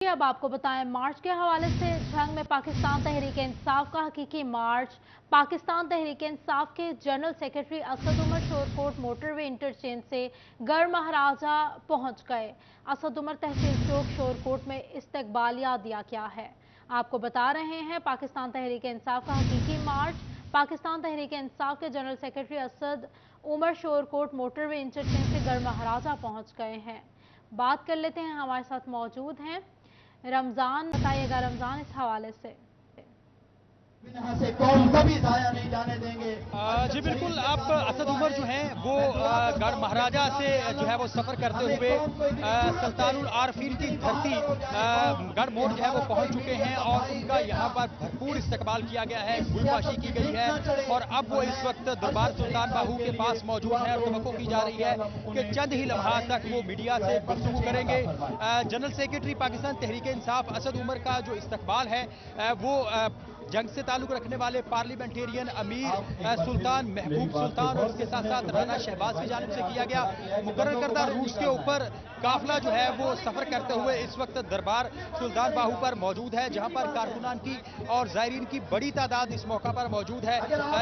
अब आपको बताएं मार्च के हवाले से जंग में पाकिस्तान तहरीक इंसाफ का हकीकी मार्च। पाकिस्तान तहरीक इंसाफ के general secretary Asad Umar Shorkot motorway interchange से गढ़ महाराजा पहुंच गए। असद उमर तहसील चौक शोरकोट में इस्तकबालिया दिया गया है। आपको बता रहे हैं पाकिस्तान तहरीक इंसाफ का हकीकी मार्च। पाकिस्तान तहरीक इंसाफ के general secretary Asad Umar Shorkot motorway interchange से गढ़ महाराजा पहुंच गए हैं। बात कर लेते हैं, हमारे साथ मौजूद हैं रमजान। बताइएगा रमजान, इस हवाले से। से कौन कभी जाया नहीं जाने देंगे। जी बिल्कुल, आप असद उमर जो हैं वो गढ़ महाराजा से जो है वो सफर करते हुए सुल्तानुल आरफीन की धरती गढ़ मोड़ जो है वो पहुंच चुके हैं और उनका यहाँ पर भरपूर इस्तकबाल किया गया है, गुलबाशी की गई है और अब वो इस वक्त दरबार सुल्तान बाहू के पास मौजूद है और तवक्को की जा रही है कि चंद ही लम्हात तक वो मीडिया से गुफ्तगू करेंगे। जनरल सेक्रेटरी पाकिस्तान तहरीक इंसाफ असद उमर का जो इस्तकबाल है वो जंग से ताल्लुक रखने वाले पार्लियामेंटेरियन अमीर सुल्तान महबूब सुल्तान और उसके साथ साथ राना शहबाज की जानिब से किया गया। मुकर्रर करदा रूट्स के ऊपर काफिला जो है वो सफर करते हुए इस वक्त दरबार सुल्तान बाहू पर मौजूद है, जहां पर कारकुनान की और ज़ायरीन की बड़ी तादाद इस मौका पर मौजूद है।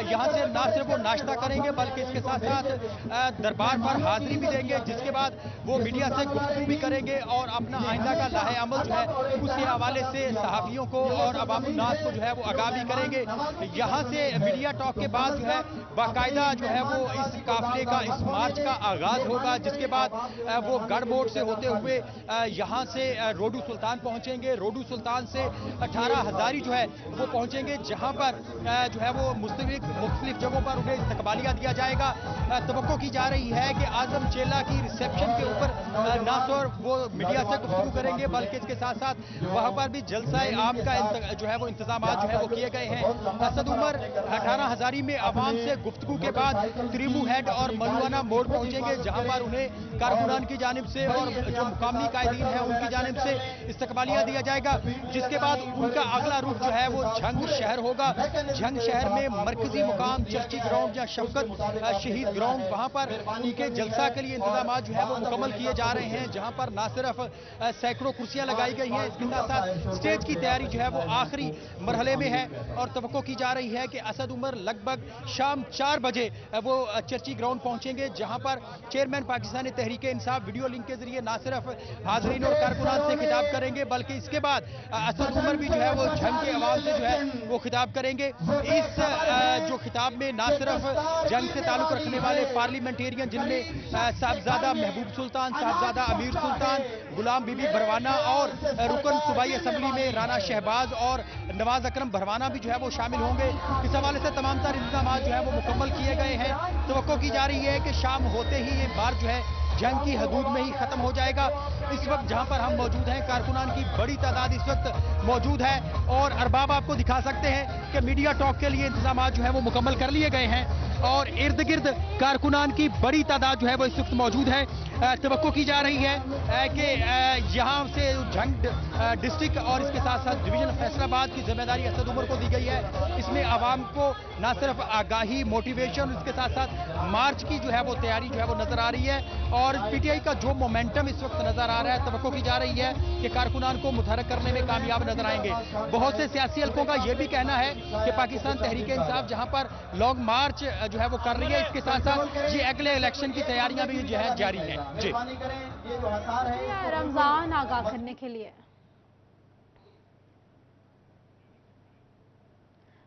यहां से न सिर्फ वो नाश्ता करेंगे बल्कि इसके साथ साथ दरबार पर हाजिरी भी देंगे, जिसके बाद वो मीडिया से गुफ्तगू भी करेंगे और अपना आइंदा का लाहे अमल जो है उसके हवाले से सहाफियों को और अवामुन्नास को जो है वो आगाह भी करेंगे। यहाँ से मीडिया टॉक के बाद जो है बाकायदा जो है वो इस काफिले का इस मार्च का आगाज होगा, जिसके बाद वो गढ़ मोड़ से होते हुए यहाँ से रोडू सुल्तान पहुंचेंगे। रोडू सुल्तान से 18 हजारी जो है वो पहुंचेंगे, जहां पर जो है वो मुख्तलिफ जगहों पर उन्हें इस्तकबालिया दिया जाएगा। तवक्को की जा रही है कि आजम चेला की रिसेप्शन के ऊपर न सिर्फ वो मीडिया से गुफ्तगू करेंगे बल्कि इसके साथ साथ वहां पर भी जलसाए आम का जो है वो इंतजाम जो है वो किए गए हैं। असद उमर 18 हजारी में आवाम से गुफ्तगू के बाद त्रिमू हेड और मलुआना मोड़ पहुंचेंगे, जहां पर उन्हें कारकुनान की जानिब से और जो मुकामी कायदीन है उनकी जानिब से इस्तकबालिया दिया जाएगा, जिसके बाद उनका अगला रुख जो है वो झंग शहर होगा। झंग शहर में मरकजी मुकाम चर्ची ग्राउंड या शफकत शहीद ग्राउंड, वहां पर उनके जलसा के लिए इंतजाम जो है वो मुकम्मल किए जा रहे हैं, जहां पर न सिर्फ सैकड़ों कुर्सियां लगाई गई हैं, इसके साथ साथ स्टेज की तैयारी जो है वो आखिरी मरहले में है और तवक्को की जा रही है कि असद उमर लगभग शाम 4 बजे वो चर्ची ग्राउंड पहुंचेंगे, जहां पर chairman Pakistani Tehreek Insaf video link के जरिए न सिर्फ हाजरीन और कारकुनान से खिताब करेंगे बल्कि इसके बाद असद उमर भी जो है वो जंग के आवाज से जो है वो खिताब करेंगे। इस जो खिताब में न सिर्फ जंग से ताल्लुक रखने वाले पार्लियामेंटेरियन जिनमें साहबजादा महबूब सुल्तान, साहबजादा अमीर सुल्तान, गुलाम बीबी बरवाना और रुकन सूबाई असम्बली में राना शहबाज और नवाज अकरम भरवाना भी जो है वो शामिल होंगे। इस हवाले से तमाम तर इंतजाम जो है वो मुकम्मल किए गए हैं। तवक्को की जा रही है कि शाम होते ही ये मार्च जो है जंग की हदूद में ही खत्म हो जाएगा। इस वक्त जहां पर हम मौजूद हैं कारकुनान की बड़ी तादाद इस वक्त मौजूद है और अरबाब आपको दिखा सकते हैं कि मीडिया टॉक के लिए इंतजाम जो है वो मुकम्मल कर लिए गए हैं और इर्द गिर्द कारकुनान की बड़ी तादाद जो है वो इस वक्त मौजूद है। तवक्को की जा रही है कि यहाँ से जंग डिस्ट्रिक्ट और इसके साथ साथ डिवीजन फैसलाबाद की जिम्मेदारी असद उमर को दी गई है। इसमें आवाम को न सिर्फ आगाही, मोटिवेशन, इसके साथ साथ मार्च की जो है वो तैयारी जो है वो नजर आ रही है और पीटीआई का जो मोमेंटम इस वक्त नजर आ रहा है, तवक्को की जा रही है कि कारकुनान को मुतहरक करने में कामयाब नजर आएंगे। बहुत से सियासी हल्कों का यह भी कहना है कि पाकिस्तान तहरीक इंसाफ जहां पर लॉन्ग मार्च जो है वो कर रही है, इसके साथ साथ ये अगले इलेक्शन की तैयारियां भी जो है जारी है। जी रमजान आगाह करने के लिए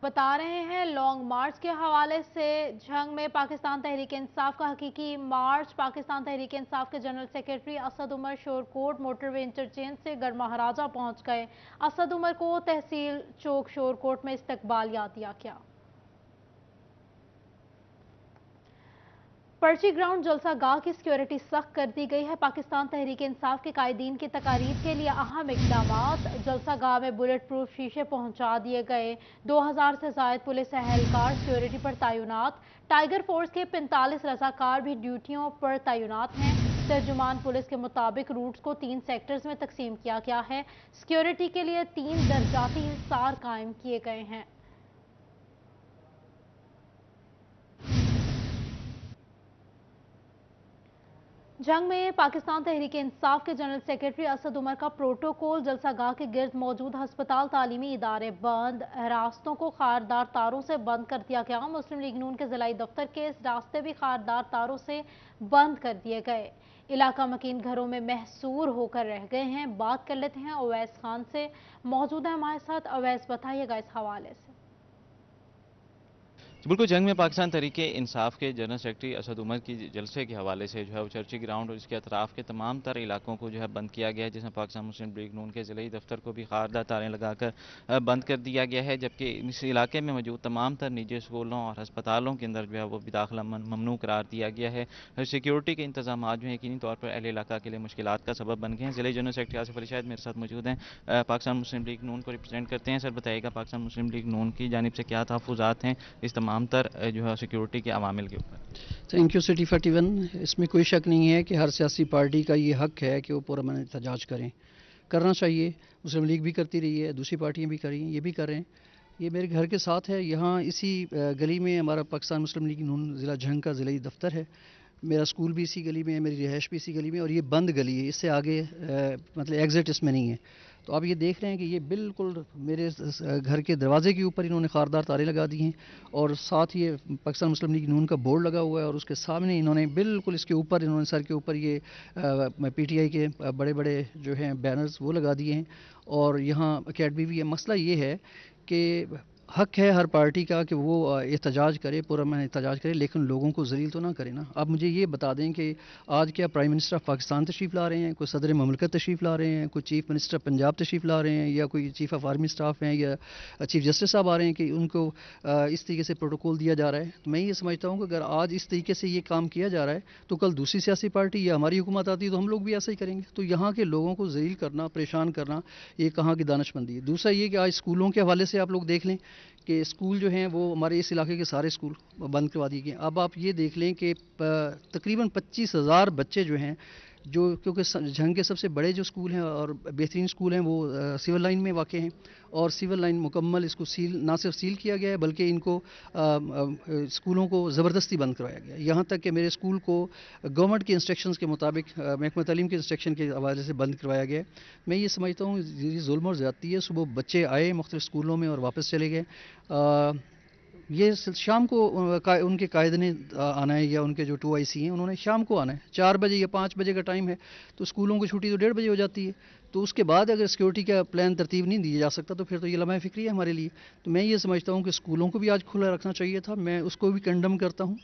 बता रहे हैं लॉन्ग मार्च के हवाले से जंग में पाकिस्तान तहरीक इंसाफ का हकीकी मार्च। पाकिस्तान तहरीक इंसाफ के general secretary Asad Umar Shorkot motorway interchange से गढ़ महाराजा पहुंच गए। असद उमर को तहसील चौक शोरकोट में इस्तकबालिया दिया गया। पर्ची ग्राउंड जलसा गाह की सिक्योरिटी सख्त कर दी गई है। पाकिस्तान तहरीक इंसाफ के कायदीन की तकारीब के लिए अहम इकदामात। जलसा गाह में बुलेट प्रूफ शीशे पहुंचा दिए गए। 2000 से जायद पुलिस एहलकार सिक्योरिटी पर तैनात। टाइगर फोर्स के 45 रजाकार भी ड्यूटियों पर तैनात हैं। तर्जुमान पुलिस के मुताबिक रूट्स को 3 सेक्टर्स में तकसीम किया गया है। सिक्योरिटी के लिए 3 दर्जाती हिसार कायम किए गए हैं। जंग में पाकिस्तान तहरीक इंसाफ के जनरल सेक्रेटरी असद उमर का प्रोटोकॉल जलसागाह के गिर्द मौजूद हस्पताल तालीमी इदारे बंद, रास्तों को खारदार तारों से बंद कर दिया गया। मुस्लिम लीग नून के जिलाई दफ्तर के इस रास्ते भी खारदार तारों से बंद कर दिए गए। इलाका मकीन घरों में महसूर होकर रह गए हैं। बात कर लेते हैं अवैस खान से, मौजूद है हमारे साथ। अवैस, बताइएगा इस हवाले से। बिल्कुल, जंग में पाकिस्तान तहरीके इंसाफ के जनरल सेक्रेटरी असद उमर की जलसे के हवाले से जो है वो चर्ची ग्राउंड और इसके अतराफ के तमाम तर इलाकों को जो है बंद किया गया है, जिसमें पाकिस्तान मुस्लिम लीग नून के ज़िले दफ्तर को भी खारदार तारें लगाकर बंद कर दिया गया है, जबकि इस इलाके में मौजूद तमाम तर निजी स्कूलों और अस्पतालों के अंदर जो है वो भी दाखिला ममनू करार दिया गया है। सिक्योरिटी के इंतजाम जो है यकीनी तौर पर अहले इलाका के लिए मुश्किलात का सबब बन गए हैं। ज़िले जनरल सेक्रेटरी आसिफ अली शाहिद मेरे साथ मौजूद हैं, पाकिस्तान मुस्लिम लीग नून को रिप्रेजेंट करते हैं। सर, बताइएगा पाकिस्तान मुस्लिम लीग नून की जानिब से क्या तहफ़्फ़ुज़ात हैं इस तमाम तर जो है सिक्योरिटी के अवामिल के ऊपर? Thank you city 41। इसमें कोई शक नहीं है कि हर सियासी पार्टी का ये हक है कि वो पुरअमन एहतजाज करें, करना चाहिए। मुस्लिम लीग भी करती रही है, दूसरी पार्टियां भी करें, ये भी कर रहे हैं। ये मेरे घर के साथ है, यहाँ इसी गली में हमारा पाकिस्तान मुस्लिम लीग नून ज़िला झंग का ज़िला दफ्तर है। मेरा स्कूल भी इसी गली में है, मेरी रिहाइश भी इसी गली में, और ये बंद गली है, इससे आगे मतलब एग्ज़िट इसमें नहीं है। तो आप ये देख रहे हैं कि ये बिल्कुल मेरे घर के दरवाजे के ऊपर इन्होंने खारदार तारे लगा दी हैं, और साथ ये पाकिस्तान मुस्लिम लीग नून का बोर्ड लगा हुआ है, और उसके सामने इन्होंने बिल्कुल इसके ऊपर इन्होंने सर के ऊपर ये पीटीआई के बड़े बड़े जो हैं बैनर्स वो लगा दिए हैं, और यहाँ अकेडमी भी है। मसला ये है कि हक है हर पार्टी का कि वो एहतजाज करे, पुरअमन एहतजाज करे, लेकिन लोगों को ज़लील तो ना करे ना। आप मुझे ये बता दें कि आज क्या प्राइम मिनिस्टर ऑफ पाकिस्तान तशरीफ़ ला रहे हैं, कोई सदर ममलकत तशरीफ़ ला रहे हैं, कोई चीफ़ मिनिस्टर पंजाब तशरीफ़ ला रहे हैं, या कोई चीफ़ ऑफ आर्मी स्टाफ हैं, या चीफ़ जस्टिस साहब आ रहे हैं कि उनको इस तरीके से प्रोटोकॉल दिया जा रहा है? तो मैं ये समझता हूँ कि अगर आज इस तरीके से ये काम किया जा रहा है तो कल दूसरी सियासी पार्टी या हमारी हुकूमत आती है तो हम लोग भी ऐसा ही करेंगे। तो यहाँ के लोगों को ज़लील करना, परेशान करना, ये कहाँ की दानिशमंदी है। दूसरा ये कि आज स्कूलों के हवाले से आप लोग देख लें कि स्कूल जो हैं वो हमारे इस इलाके के सारे स्कूल बंद करवा दिए गए। अब आप ये देख लें कि तकरीबन 25,000 बच्चे जो हैं, जो क्योंकि झंग के सबसे बड़े जो स्कूल हैं और बेहतरीन स्कूल हैं वो सिविल लाइन में वाक़ हैं, और सिविल लाइन मुकम्मल इसको सील, ना सिर्फ सील किया गया है बल्कि इनको स्कूलों को ज़बरदस्ती बंद करवाया गया। यहाँ तक कि मेरे स्कूल को गवर्नमेंट के इंस्ट्रक्शंस के मुताबिक, महकमा तालीम के इंस्ट्रक्शन के हवाले से बंद करवाया गया। मैं ये समझता हूँ ये जुल्म और ज़्यादती है। सुबह बच्चे आए मुख्तलिफ स्कूलों में और वापस चले गए। ये शाम को उनके कायदे ने आना है, या उनके जो 2IC हैं उन्होंने शाम को आना है। 4 बजे या 5 बजे का टाइम है, तो स्कूलों की छुट्टी तो 1:30 बजे हो जाती है। तो उसके बाद अगर सिक्योरिटी का प्लान तरतीब नहीं दिया जा सकता तो फिर तो ये लम्हा फ़िक्री है हमारे लिए। तो मैं ये समझता हूँ कि स्कूलों को भी आज खुला रखना चाहिए था, मैं उसको भी कंडम करता हूँ।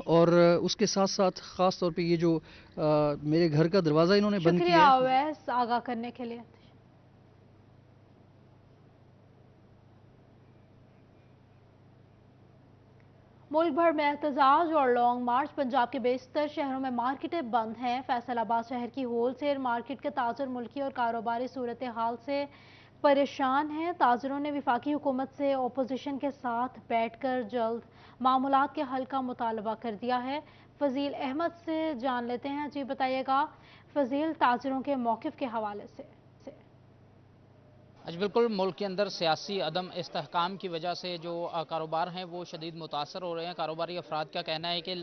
और उसके साथ साथ ख़ास तौर पर ये जो मेरे घर का दरवाज़ा इन्होंने बंद किया। शुक्रिया अवैस आगाह करने के लिए। मुल्क भर में एहतजाज और लॉन्ग मार्च। पंजाब के बेशतर शहरों में मार्केटें बंद हैं। फैसलाबाद शहर की होलसेल मार्केट के ताजर मुल्की और कारोबारी सूरत हाल से परेशान हैं। ताजरों ने वफाकी हुकूमत से अपोजिशन के साथ बैठकर जल्द मामूलात के हल का मुतालबा कर दिया है। फजील अहमद से जान लेते हैं। जी बताइएगा फजील, ताजरों के मौक़िफ़ के हवाले से। आज बिल्कुल मुल्क के अंदर सियासी अदम इस्तेहकाम की वजह से जो कारोबार हैं वो शदीद मुतासर हो रहे हैं। कारोबारी अफराद का कहना है कि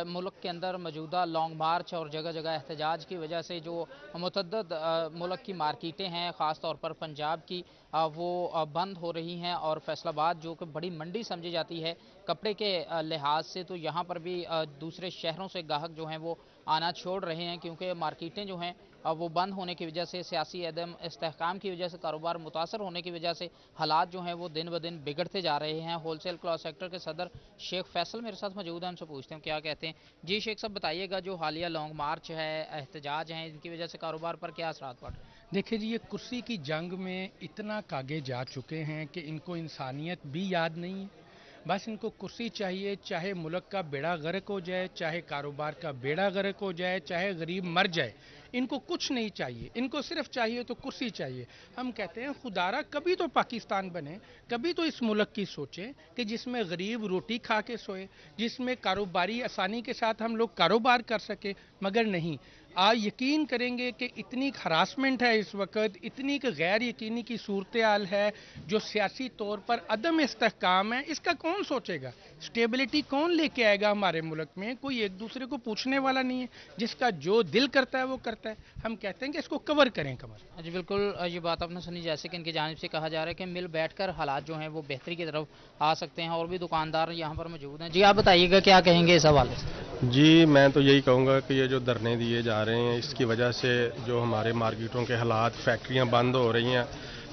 मुल्क के अंदर मौजूदा लॉन्ग मार्च और जगह जगह एहतजाज की वजह से जो मुतअद्दिद मुल्क की मार्केटें हैं, ख़ास तौर पर पंजाब की, वो बंद हो रही हैं। और फैसलाबाद जो कि बड़ी मंडी समझी जाती है कपड़े के लिहाज से, तो यहाँ पर भी दूसरे शहरों से गाहक जो हैं वो आना छोड़ रहे हैं, क्योंकि मार्केटें जो हैं वो बंद होने की वजह से, सियासी अदम इस्तेहकाम की वजह से, कारोबार मुतासर होने की वजह से हालात जो हैं वो दिन ब दिन बिगड़ते जा रहे हैं। होलसेल क्लॉथ सेक्टर के सदर शेख फैसल मेरे साथ मौजूद हैं, हमसे पूछते हैं क्या कहते हैं। जी शेख साहब, बताइएगा जो हालिया लॉन्ग मार्च है, एहतजाज हैं, इनकी वजह से कारोबार पर क्या असरात पड़ रहे हैं? देखिए जी, ये कुर्सी की जंग में इतना कागे जा चुके हैं कि इनको इंसानियत भी याद नहीं है। बस इनको कुर्सी चाहिए, चाहे मुल्क का बेड़ा गर्क हो जाए, चाहे कारोबार का बेड़ा गर्क हो जाए, चाहे गरीब मर जाए, इनको कुछ नहीं चाहिए। इनको सिर्फ चाहिए तो कुर्सी चाहिए। हम कहते हैं खुदारा कभी तो पाकिस्तान बने, कभी तो इस मुल्क की सोचें कि जिसमें गरीब रोटी खा के सोए, जिसमें कारोबारी आसानी के साथ हम लोग कारोबार कर सके, मगर नहीं। आप यकीन करेंगे कि इतनी हरासमेंट है इस वक्त, इतनी गैर यकीनी की सूरत हाल है, जो सियासी तौर पर अदम इस्तेहकाम है, इसका कौन सोचेगा? स्टेबिलिटी कौन लेके आएगा हमारे मुल्क में? कोई एक दूसरे को पूछने वाला नहीं है, जिसका जो दिल करता है वो करता है। हम कहते हैं कि इसको कवर करें कमर। जी बिल्कुल, ये बात आपने सुनी, जैसे कि इनकी जानिब से कहा जा रहा है कि मिल बैठकर हालात जो हैं वो बेहतरी की तरफ आ सकते हैं, और भी दुकानदार यहाँ पर मौजूद हैं। जी आप बताइएगा क्या कहेंगे इस हवाले से? जी मैं तो यही कहूँगा कि ये जो धरने दिए जा रहे हैं, इसकी वजह से जो हमारे मार्केटों के हालात, फैक्ट्रियाँ बंद हो रही हैं,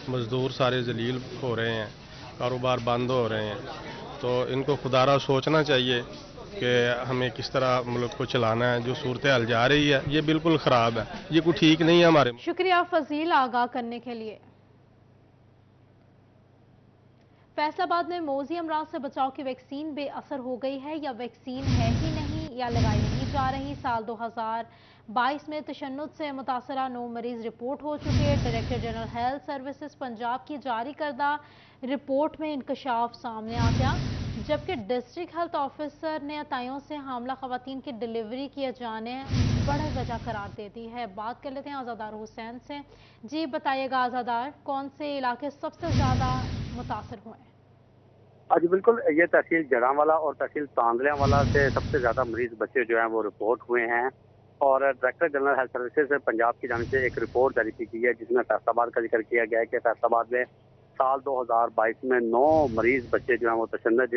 मज़दूर सारे जलील हो रहे हैं, कारोबार बंद हो रहे हैं, तो इनको खुदारा सोचना चाहिए कि हमें किस तरह मुल्क को चलाना है। जो सूरत हाल जा रही है ये बिल्कुल ख़राब है, ये कोई ठीक नहीं है हमारे। शुक्रिया फजील आगाह करने के लिए। फैसलाबाद में मौजी अमराज से बचाव की वैक्सीन बेअसर हो गई है, या वैक्सीन है ही नहीं या लगाई नहीं जा रही। साल 2022 में तशन्नुद से मुतासरा 9 मरीज रिपोर्ट हो चुके। Director general health services Punjab की जारी करदा रिपोर्ट में इंकशाफ सामने आ गया, जबकि डिस्ट्रिक्ट हेल्थ ऑफिसर ने अतायों से हामला खवातीन की डिलीवरी किए जाने बड़ी वजह करार दे दी है। बात कर लेते हैं आज़ादार हुसैन से। जी बताइएगा आज़ादार, कौन से इलाके सबसे ज़्यादा मुतासर हुए हैं? जी बिल्कुल, ये तहसील जड़ांवाला और तहसील तांदलियांवाला से सबसे ज़्यादा मरीज बच्चे जो हैं वो रिपोर्ट हुए हैं, और director general health services Punjab की जानिब से एक रिपोर्ट जारी की गई है, जिसमें फैसलाबाद का जिक्र किया गया है कि फैसलाबाद में साल 2022 में 9 मरीज बच्चे जो हैं वो तशन्नुद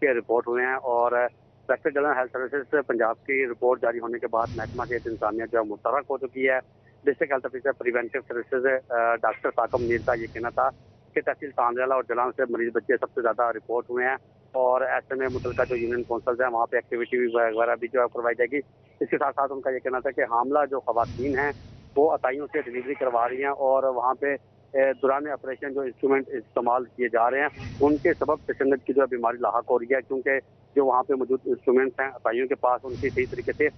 के रिपोर्ट हुए हैं। और director general health services Punjab की रिपोर्ट जारी होने के बाद महकमा सेहत इंसानियत जो है मुतहर्रिक हो चुकी है। District health officer preventive services doctor Sakam Mir का ये कहना था कि तहसील तांदलियाला और जलान से मरीज बच्चे सबसे ज़्यादा रिपोर्ट हुए हैं, और ऐसे में मुतलका जो यूनियन काउंसिल्स हैं वहाँ पे एक्टिविटी वगैरह भी जो है करवाई जाएगी। इसके साथ साथ उनका ये कहना था कि हामला जो खवातीन हैं वो अताइयों से डिलीवरी करवा रही हैं, और वहाँ पे दौरान ऑपरेशन जो इंस्ट्रूमेंट इस्तेमाल किए जा रहे हैं उनके सबब तशन्नुद की जो है बीमारी लाहक हो रही है, क्योंकि जो वहाँ पे मौजूद इंस्ट्रूमेंट्स हैं अताइयों के पास उनकी सही तरीके से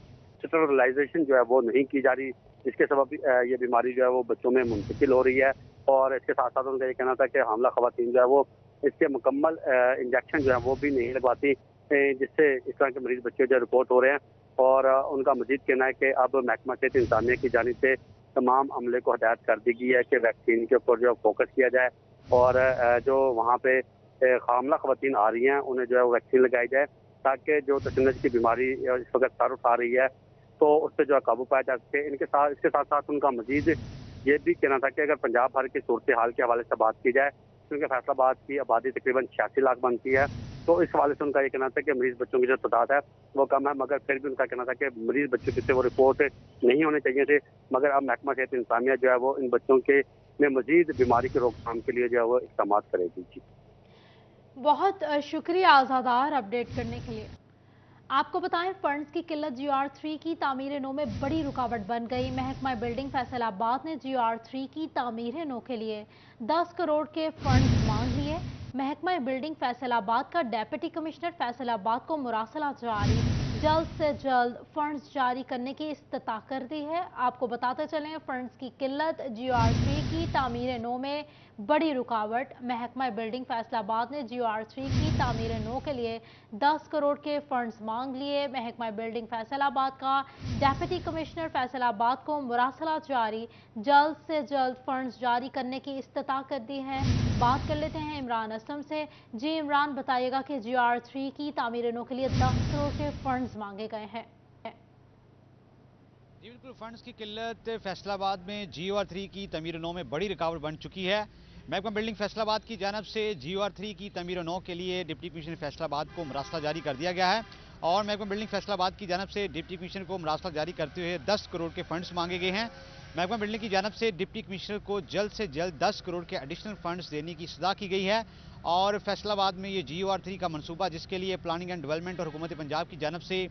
स्टरलाइजेशन जो है वो नहीं की जा रही, जिसके सबब ये बीमारी जो है वो बच्चों में मुंतकिल हो रही है। और इसके साथ साथ उनका ये कहना था कि हामला खवातीन जो है वो इसके मुकम्मल इंजेक्शन जो है वो भी नहीं लगवाती, जिससे इस तरह के मरीज बच्चे जो रिपोर्ट हो रहे हैं। और उनका मजीद कहना है कि अब महकमा सेहत इंसानियत की जानिब से तमाम अमले को हदायत कर दी गई है कि वैक्सीन के ऊपर जो फोकस किया जाए, और जो वहाँ पे हामला खवातीन आ रही हैं उन्हें जो है वैक्सीन लगाई जाए, ताकि जो तशन्नुद की बीमारी इस वक्त सर उठा रही है तो उस पर जो है काबू पाया जा सके। इसके साथ साथ उनका मजीद ये भी कहना था कि अगर पंजाब भर की सूरत हाल के हवाले से बात की जाए, क्योंकि फैसलाबाद की आबादी तकरीबन 86 लाख बनती है, तो इस हवाले से उनका ये कहना था कि मरीज बच्चों की जो तादाद है वो कम है, मगर फिर भी उनका कहना था कि मरीज बच्चों की से वो रिपोर्ट नहीं होने चाहिए थे, मगर अब महकमा सेहत इंसानियत जो है वो इन बच्चों के में मजीद बीमारी की रोकथाम के लिए जो है वो इक़दाम करेगी। जी बहुत शुक्रिया आज़ादार अपडेट करने के लिए। आपको बताएं, फंड्स की किल्लत GR3 की तामीर नो में बड़ी रुकावट बन गई। महकमा बिल्डिंग फैसलाबाद ने GR3 की तामीर नो के लिए 10 करोड़ के फंड्स मांग लिए। महकमा बिल्डिंग फैसलाबाद का डेप्यूटी कमिश्नर फैसलाबाद को मुरासला जारी, जल्द से जल्द फंड्स जारी करने की इस्तता कर दी है। आपको बताते चलें, फंड्स की किल्लत, GR3 की तामीर नो में बड़ी रुकावट। महकमा बिल्डिंग फैसलाबाद ने GR3 की तामीर नो के लिए 10 करोड़ के फंड्स मांग लिए। महकमा बिल्डिंग फैसलाबाद का डेप्यूटी कमिश्नर फैसलाबाद को मुरासला जारी, जल्द से जल्द फंड्स जारी करने की इस्तता कर दी है। बात कर लेते हैं इमरान असलम से। जी इमरान, बताइएगा कि GR3 की तामीर नो के लिए 10 करोड़ के फंड्स मांगे गए हैं। जी बिल्कुल, फंड्स की किल्लत फैसलाबाद में GR3 की तमीर नो में बड़ी रुकावट बन चुकी है। महकमा बिल्डिंग फैसलाबाद की जानब से GR3 की तमीर नो के लिए डिप्टी कमिश्नर फैसलाबाद को मुरासला जारी कर दिया गया है, और महकमा बिल्डिंग फैसलाबाद की जानब से डिप्टी कमिश्नर को मुरासला जारी करते हुए 10 करोड़ के फंड्स मांगे गए हैं। महकमा बिल्डिंग की जानब से डिप्टी कमिश्नर को जल्द से जल्द 10 करोड़ के एडिशनल फंड्स देने की सलाह की गई है, और फैसलाबाद में ये GR3 का मनसूबा, जिसके लिए प्लानिंग एंड डेवलपमेंट और हुकूमत पंजाब की जानब से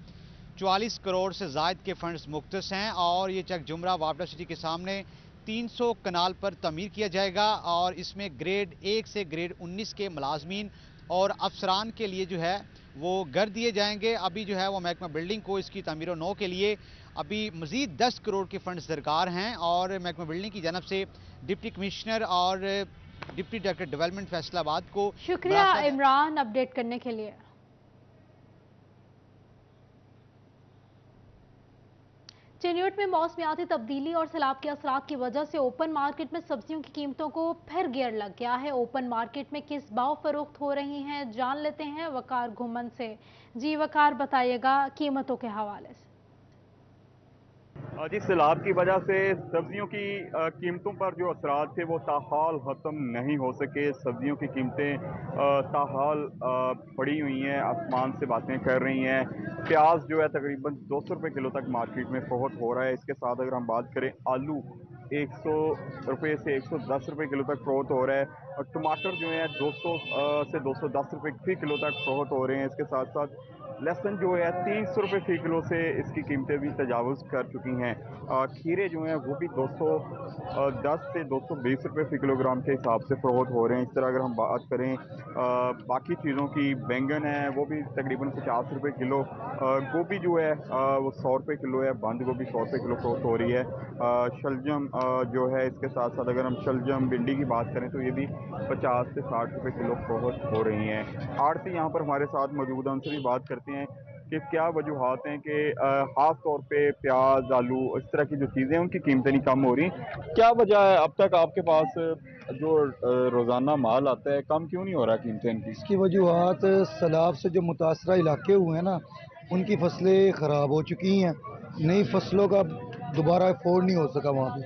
44 करोड़ से ज़ायद के फंड्स मुख्तस हैं, और ये चक जुमरा वापडा सिटी के सामने 300 कनाल पर तमीर किया जाएगा, और इसमें ग्रेड 1 से ग्रेड 19 के मुलाजमीन और अफसरान के लिए जो है वो घर दिए जाएंगे। अभी जो है वो महकमा बिल्डिंग को इसकी तमीर नो के लिए अभी मजीद 10 करोड़ के फंड्स दरकार हैं, और महकमा बिल्डिंग की जानब से डिप्टी कमिश्नर और डिप्टी डायरेक्टर डेवलपमेंट फैसलाबाद को शुक्रिया इमरान अपडेट करने के लिए। चिन्यूट में मौसमियाती तब्दीली और सैलाब के असरात की वजह से ओपन मार्केट में सब्जियों की कीमतों को फिर गियर लग गया है। ओपन मार्केट में किस भाव फरोख्त हो रही हैं, जान लेते हैं वकार घुमन से। जी वकार, बताइएगा कीमतों के हवाले से। जी, सैलाब की वजह से सब्जियों की कीमतों पर जो असरात थे वो ताहाल ख़त्म नहीं हो सके। सब्जियों की कीमतें ताहाल पड़ी हुई हैं, आसमान से बातें कर रही हैं। प्याज जो है तकरीबन 200 रुपये किलो तक मार्केट में फरोख्त हो रहा है। इसके साथ अगर हम बात करें आलू 100 रुपये से 110 रुपये किलो तक फरोख्त हो रहा है, और टमाटर जो है 200 से 210 रुपये फी किलो तक फरोख्त हो रहे हैं। इसके साथ साथ लहसुन जो है 300 रुपये फी किलो से इसकी कीमतें भी तजावुज़ कर चुकी हैं। खीरे जो हैं वो भी 210 से 220 रुपये फी किलोग्राम के हिसाब से फरोख्त हो रहे हैं। इस तरह अगर हम बात करें बाकी चीज़ों की, बैंगन है वो भी तकरीबन 50 रुपये किलो, गोभी जो है वो 100 रुपये किलो है, बंद गोभी 100 रुपये किलो फरोख्त हो रही है। शलजम जो है, इसके साथ साथ अगर हम शलजम भिंडी की बात करें तो ये भी 50 से 60 रुपये किलो फरोख्त हो रही हैं। आड़ती यहाँ पर हमारे साथ मौजूद हैं, उनसे भी बात करते हैं कि क्या वजूहात हैं कि ख़ास तौर पे प्याज, आलू, इस तरह की जो चीज़ें हैं उनकी कीमतें नहीं कम हो रही। क्या वजह है अब तक आपके पास जो रोज़ाना माल आता है कम क्यों नहीं हो रहा कीमतें इनकी? इसकी वजूहात सैलाब से जो मुतासरा इलाके हुए हैं ना, उनकी फसलें ख़राब हो चुकी हैं, नई फसलों का दोबारा अफोर्ड नहीं हो सका वहाँ पे।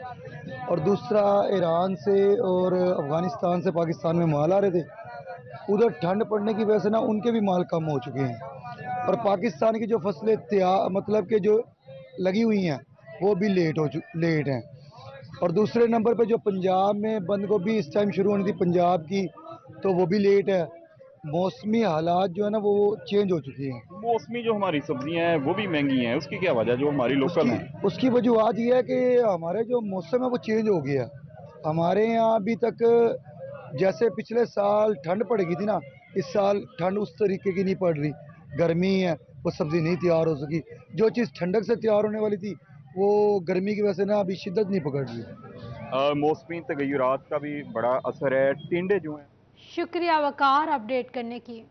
और दूसरा, ईरान से और अफ़गानिस्तान से पाकिस्तान में माल आ रहे थे, उधर ठंड पड़ने की वजह से ना उनके भी माल कम हो चुके हैं। और पाकिस्तान की जो फसलें मतलब कि जो लगी हुई हैं वो भी लेट हैं। और दूसरे नंबर पे जो पंजाब में बंद गोभी इस टाइम शुरू होनी थी पंजाब की, तो वो भी लेट है। मौसमी हालात जो है ना वो चेंज हो चुकी हैं। मौसमी जो हमारी सब्जियां हैं वो भी महंगी हैं, उसकी क्या वजह जो हमारी लोकल हैं? उसकी वजूहत ये है कि हमारे जो मौसम है वो चेंज हो गया। हमारे यहाँ अभी तक जैसे पिछले साल ठंड पड़ेगी थी ना, इस साल ठंड उस तरीके की नहीं पड़ रही। गर्मी है, वो सब्ज़ी नहीं तैयार हो सकी। जो चीज़ ठंडक से तैयार होने वाली थी वो गर्मी की वजह से ना अभी शिद्दत नहीं पकड़ रही। मौसमी तगय्युरात का भी बड़ा असर है। टिंडे जो हैं। शुक्रिया वकार अपडेट करने की।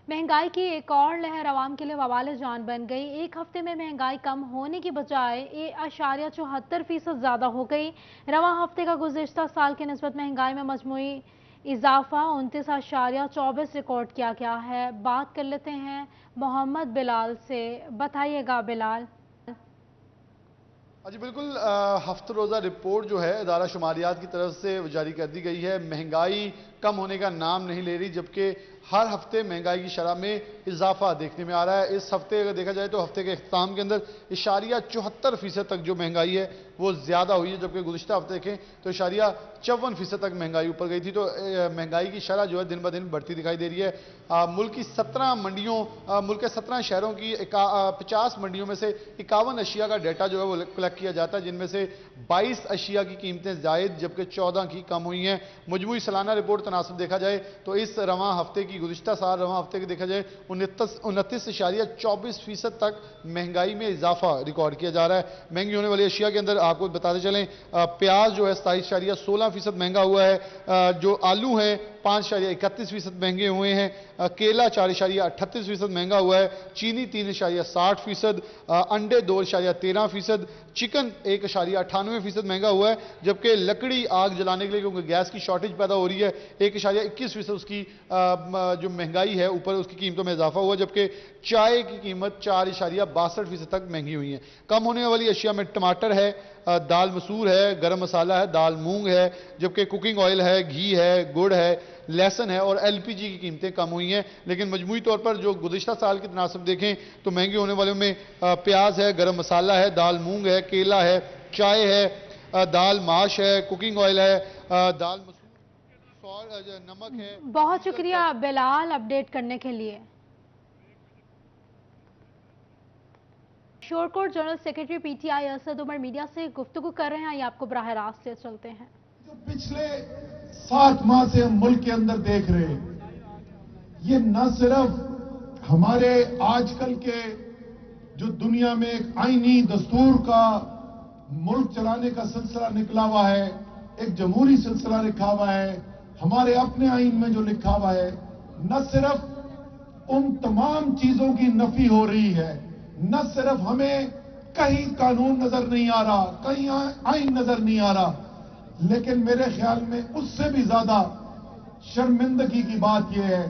महंगाई की एक और लहर आवाम के लिए वबाल जान बन गई। एक हफ्ते में महंगाई कम होने की बजाय 1.74% ज़्यादा हो गई। रवां हफ्ते का गुज़िश्ता साल के निस्बत महंगाई में मजमूई इजाफा 29.24 रिकॉर्ड किया गया है। बात कर लेते हैं मोहम्मद बिलाल से। बताइएगा बिलाल। जी बिल्कुल, हफ्ता रोज़ा रिपोर्ट जो है इदारा शुमारियात की तरफ से जारी कर दी गई है। महंगाई कम होने का नाम नहीं ले रही, जबकि हर हफ्ते महंगाई की शरह में इजाफा देखने में आ रहा है। इस हफ्ते अगर देखा जाए तो हफ्ते के इख्तिताम के अंदर 0.74% तक जो महंगाई है वो ज़्यादा हुई है, जबकि गुज़िश्ता हफ्ते देखें तो 0.54% तक महंगाई ऊपर गई थी। तो महंगाई की शरह जो है दिन ब दिन बढ़ती दिखाई दे रही है। मुल्क की 17 मंडियों, मुल्क के 17 शहरों की 50 मंडियों में से 51 अशिया का डाटा जो है वो कलेक्ट किया जाता है, जिनमें से 22 अशिया की कीमतें जायद जबकि 14 की कम हुई हैं। मजमूई सालाना रिपोर्ट तनासब देखा जाए तो इस रवां हफ्ते की गुज़िश्ता साल रवां हफ्ते की देखा जाए 29.24% तक महंगाई में इजाफा रिकॉर्ड किया जा रहा है। महंगी होने वाली अशिया के अंदर आपको बताते चलें, प्याज जो है 27.16% महंगा हुआ है। जो आलू हैं 5.31% महंगे हुए हैं। केला 4.38% महंगा हुआ है। चीनी 3.60%, अंडे 2.13%, चिकन 1.98% महंगा हुआ है। जबकि लकड़ी आग जलाने के लिए क्योंकि गैस की शॉर्टेज पैदा हो रही है 1.21% उसकी जो महंगाई है ऊपर उसकी कीमतों में इजाफा हुआ। जबकि चाय की कीमत 4.62% तक महंगी हुई है। कम होने वाली अशिया में टमाटर है, दाल मसूर है, गरम मसाला है, दाल मूंग है, जबकि कुकिंग ऑयल है, घी है, गुड़ है, लहसुन है और एलपीजी की कीमतें कम हुई हैं। लेकिन मजमूई तौर पर जो गुज़िश्ता साल की तनासब देखें तो महंगे होने वालों में प्याज है, गरम मसाला है, दाल मूंग है, केला है, चाय है, दाल माश है, कुकिंग ऑयल है, दाल मसूर, नमक है। बहुत शुक्रिया बिलाल अपडेट करने के लिए। Shorkot general secretary PTI Asad Umar media से गुफ्तगू कर रहे हैं, ये आपको बराह रास्त ले चलते हैं। जो पिछले 7 माह से हम मुल्क के अंदर देख रहे हैं, ये न सिर्फ हमारे आजकल के जो दुनिया में एक आईनी दस्तूर का मुल्क चलाने का सिलसिला निकला हुआ है, एक जमहूरी सिलसिला लिखा हुआ है, हमारे अपने आइन में जो लिखा हुआ है, न सिर्फ ان تمام چیزوں کی نفی ہو رہی ہے. نہ صرف ہمیں کہیں قانون نظر نہیں آ رہا, کہیں آئین نظر نہیں آ رہا, لیکن میرے خیال میں اس سے بھی زیادہ شرمندگی کی بات یہ ہے